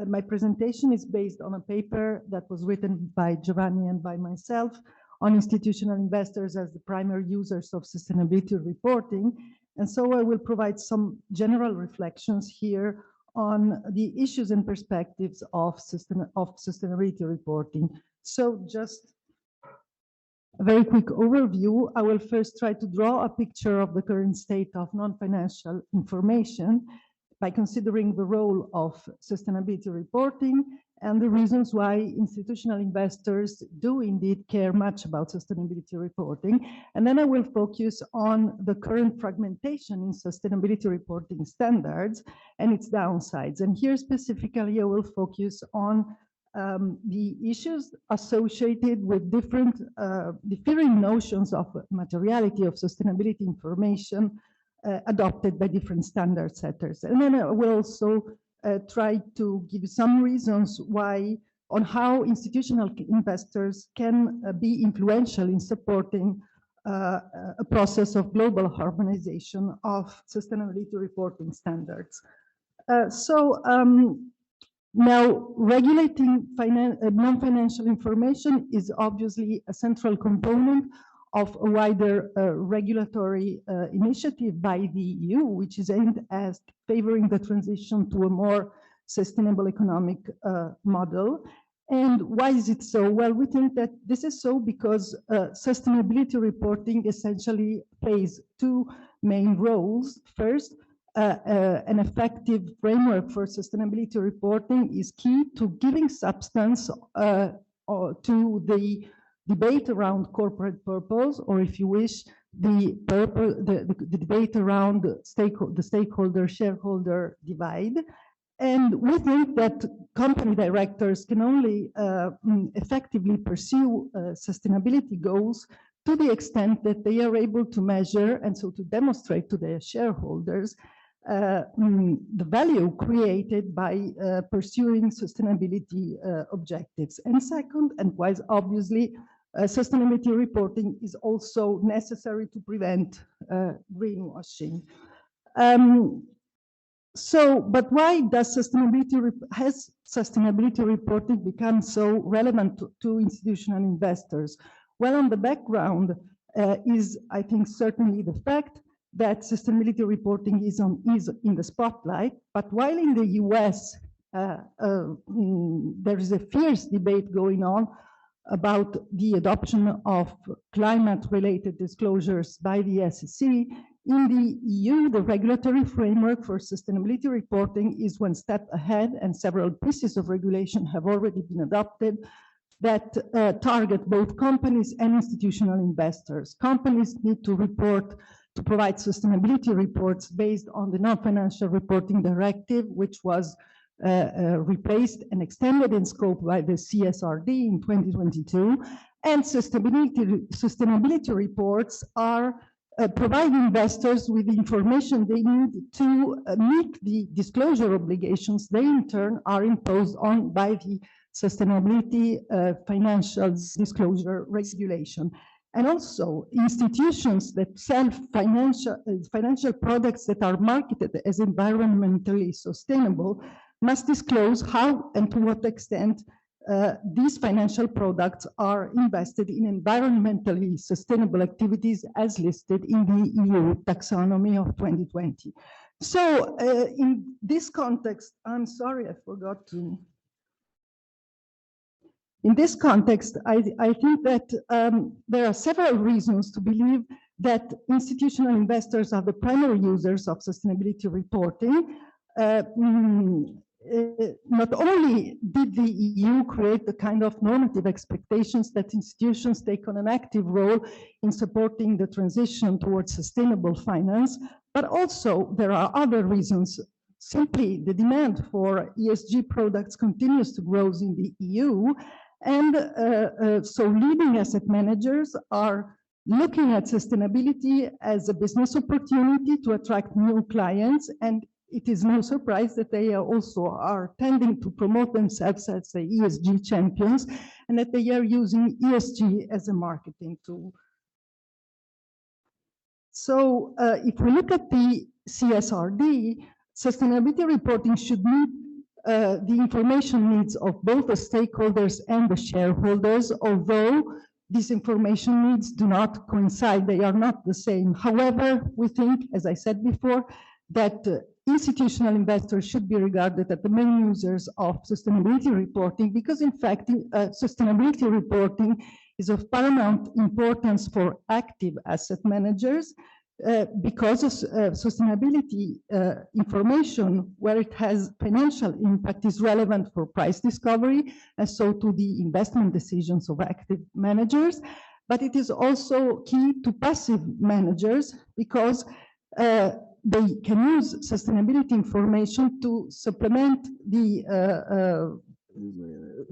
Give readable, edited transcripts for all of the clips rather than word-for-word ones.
My presentation is based on a paper that was written by Giovanni and by myself on institutional investors as the primary users of sustainability reporting. And so I will provide some general reflections here on the issues and perspectives of sustainability reporting. So just a very quick overview. I will first try to draw a picture of the current state of non-financial information by considering the role of sustainability reporting and the reasons why institutional investors do indeed care much about sustainability reporting. And then I will focus on the current fragmentation in sustainability reporting standards and its downsides. And here specifically, I will focus on the issues associated with differing notions of materiality of sustainability information adopted by different standard setters. And then I will also try to give some reasons on how institutional investors can be influential in supporting a process of global harmonization of sustainability reporting standards. Now, regulating non-financial information is obviously a central component of a wider regulatory initiative by the EU, which is aimed at favoring the transition to a more sustainable economic model. And why is it so? Well, we think that this is so because sustainability reporting essentially plays two main roles. First, an effective framework for sustainability reporting is key to giving substance to the debate around corporate purpose, or if you wish, the debate around the stakeholder-shareholder divide. And we think that company directors can only effectively pursue sustainability goals to the extent that they are able to measure and so to demonstrate to their shareholders the value created by pursuing sustainability objectives. And second, and quite obviously, sustainability reporting is also necessary to prevent greenwashing. But why does has sustainability reporting become so relevant to institutional investors? Well, on the background is, I think, certainly the fact that sustainability reporting is in the spotlight. But while in the US, there is a fierce debate going on about the adoption of climate-related disclosures by the SEC, in the EU, the regulatory framework for sustainability reporting is one step ahead, and several pieces of regulation have already been adopted that target both companies and institutional investors. Companies need to provide sustainability reports based on the non-financial reporting directive, which was replaced and extended in scope by the CSRD in 2022. And sustainability reports are provide investors with the information they need to meet the disclosure obligations they in turn are imposed on by the sustainability financial disclosure regulation. And also institutions that sell financial products that are marketed as environmentally sustainable must disclose how and to what extent these financial products are invested in environmentally sustainable activities as listed in the EU taxonomy of 2020. So in this context, I'm sorry, I forgot to. In this context, I think that there are several reasons to believe that institutional investors are the primary users of sustainability reporting. Not only did the EU create the kind of normative expectations that institutions take on an active role in supporting the transition towards sustainable finance, but also there are other reasons. Simply, the demand for ESG products continues to grow in the EU, and so leading asset managers are looking at sustainability as a business opportunity to attract new clients, and it is no surprise that they also are tending to promote themselves as the ESG champions, and that they are using ESG as a marketing tool. So if we look at the CSRD, sustainability reporting should meet the information needs of both the stakeholders and the shareholders, although these information needs do not coincide, they are not the same. However, we think, as I said before, that institutional investors should be regarded as the main users of sustainability reporting because, in fact, sustainability reporting is of paramount importance for active asset managers because of sustainability information, where it has financial impact, is relevant for price discovery, and so to the investment decisions of active managers. But it is also key to passive managers because they can use sustainability information to supplement the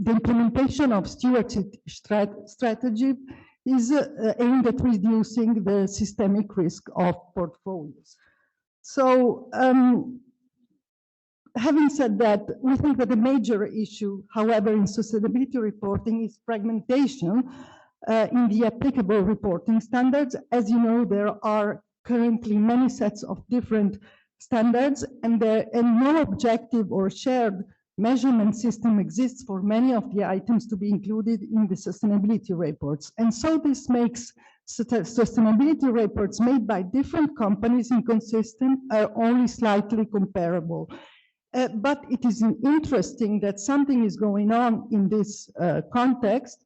implementation of stewardship strategy is aimed at reducing the systemic risk of portfolios. So, having said that, we think that the major issue, however, in sustainability reporting is fragmentation in the applicable reporting standards. As you know, there are currently many sets of different standards, and no objective or shared measurement system exists for many of the items to be included in the sustainability reports. And so this makes sustainability reports made by different companies inconsistent or only slightly comparable. But it is interesting that something is going on in this context,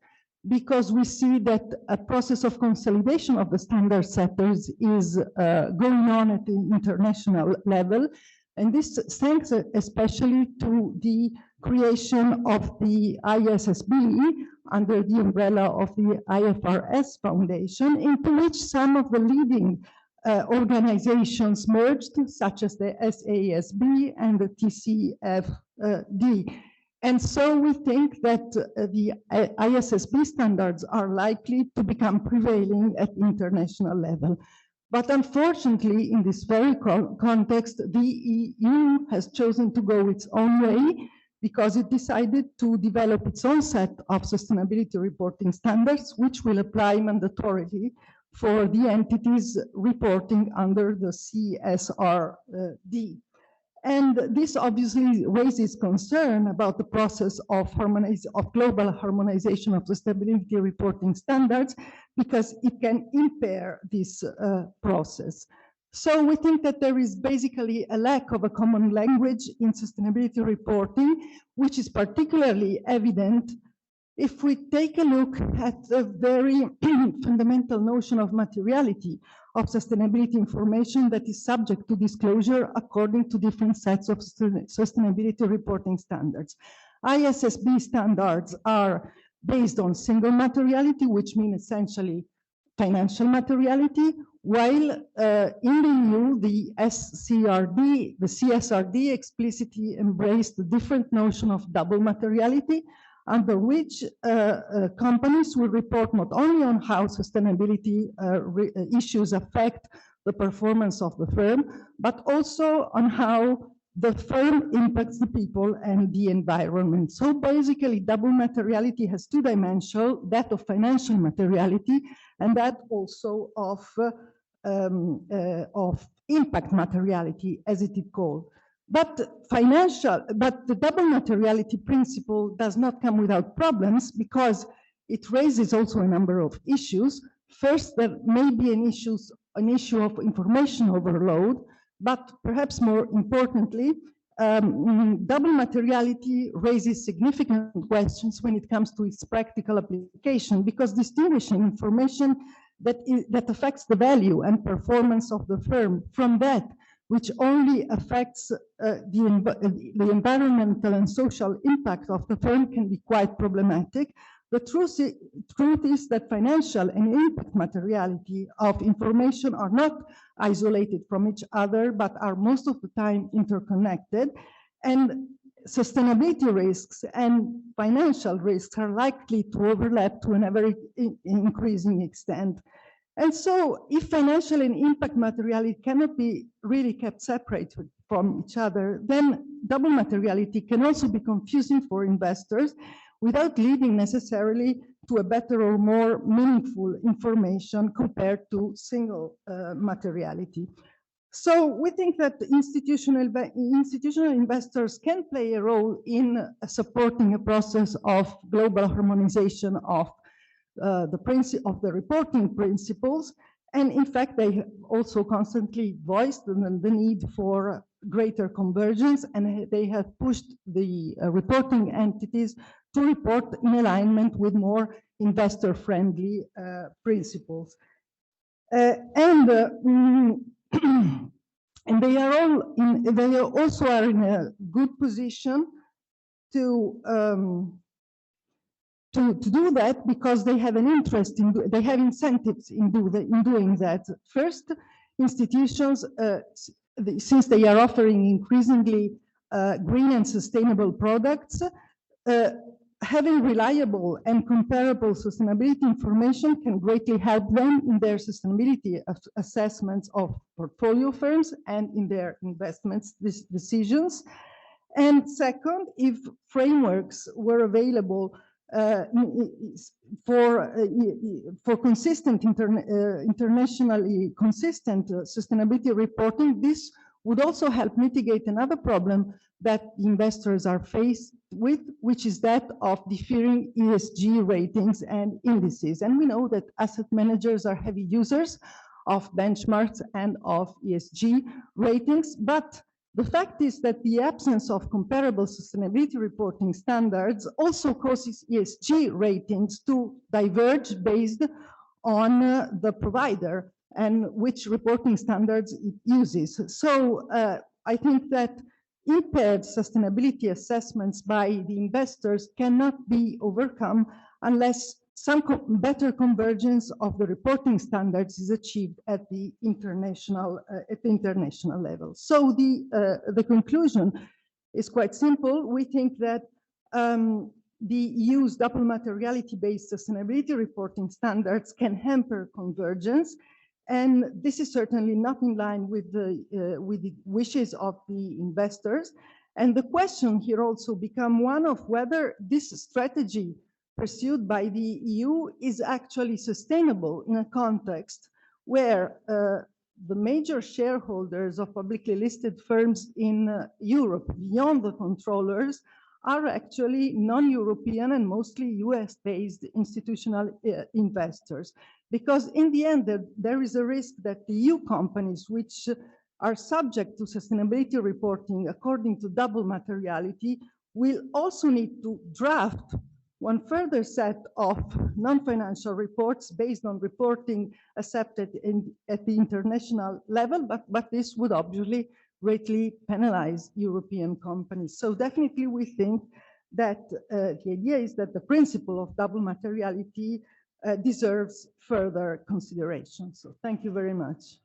because we see that a process of consolidation of the standard setters is going on at the international level. And this thanks especially to the creation of the ISSB under the umbrella of the IFRS Foundation, into which some of the leading organizations merged, such as the SASB and the TCFD. And so we think that the ISSB standards are likely to become prevailing at the international level. But unfortunately, in this very context, the EU has chosen to go its own way because it decided to develop its own set of sustainability reporting standards, which will apply mandatorily for the entities reporting under the CSRD. And this obviously raises concern about the process of global harmonization of sustainability reporting standards, because it can impair this process. So we think that there is basically a lack of a common language in sustainability reporting, which is particularly evident if we take a look at the very fundamental notion of materiality of sustainability information that is subject to disclosure according to different sets of sustainability reporting standards. ISSB standards are based on single materiality, which means essentially financial materiality, while in the EU, the CSRD explicitly embraced the different notion of double materiality, under which companies will report not only on how sustainability issues affect the performance of the firm, but also on how the firm impacts the people and the environment. So basically, double materiality has two dimensions, that of financial materiality and that also of impact materiality, as it is called. But the double materiality principle does not come without problems, because it raises also a number of issues. First, there may be an issue of information overload, but perhaps more importantly, double materiality raises significant questions when it comes to its practical application, because distinguishing information that affects the value and performance of the firm from that which only affects the environmental and social impact of the firm can be quite problematic. The truth is that financial and impact materiality of information are not isolated from each other, but are most of the time interconnected. And sustainability risks and financial risks are likely to overlap to an ever increasing extent. And so if financial and impact materiality cannot be really kept separate from each other, then double materiality can also be confusing for investors without leading necessarily to a better or more meaningful information compared to single materiality. So we think that institutional investors can play a role in supporting a process of global harmonization of the reporting principles. And in fact, they also constantly voiced the need for greater convergence, and they have pushed the reporting entities to report in alignment with more investor-friendly principles. And they also are in a good position to do that because they have an interest they have incentives in doing that. First, institutions, since they are offering increasingly green and sustainable products, having reliable and comparable sustainability information can greatly help them in their sustainability assessments of portfolio firms and in their investments decisions. And second, if frameworks were available for consistent internationally consistent sustainability reporting, this would also help mitigate another problem that investors are faced with, which is that of differing ESG ratings and indices. And we know that asset managers are heavy users of benchmarks and of ESG ratings, but the fact is that the absence of comparable sustainability reporting standards also causes ESG ratings to diverge based on the provider and which reporting standards it uses. So I think that impaired sustainability assessments by the investors cannot be overcome unless some better convergence of the reporting standards is achieved at the international level. So the conclusion is quite simple. We think that the EU's double materiality-based sustainability reporting standards can hamper convergence, and this is certainly not in line with the wishes of the investors. And the question here also becomes one of whether this strategy pursued by the EU is actually sustainable in a context where the major shareholders of publicly listed firms in Europe, beyond the controllers, are actually non-European and mostly US-based institutional investors. Because in the end, there is a risk that the EU companies, which are subject to sustainability reporting according to double materiality, will also need to draft one further set of non-financial reports based on reporting accepted at the international level, but this would obviously greatly penalize European companies. So definitely we think that the idea is that the principle of double materiality deserves further consideration. So thank you very much.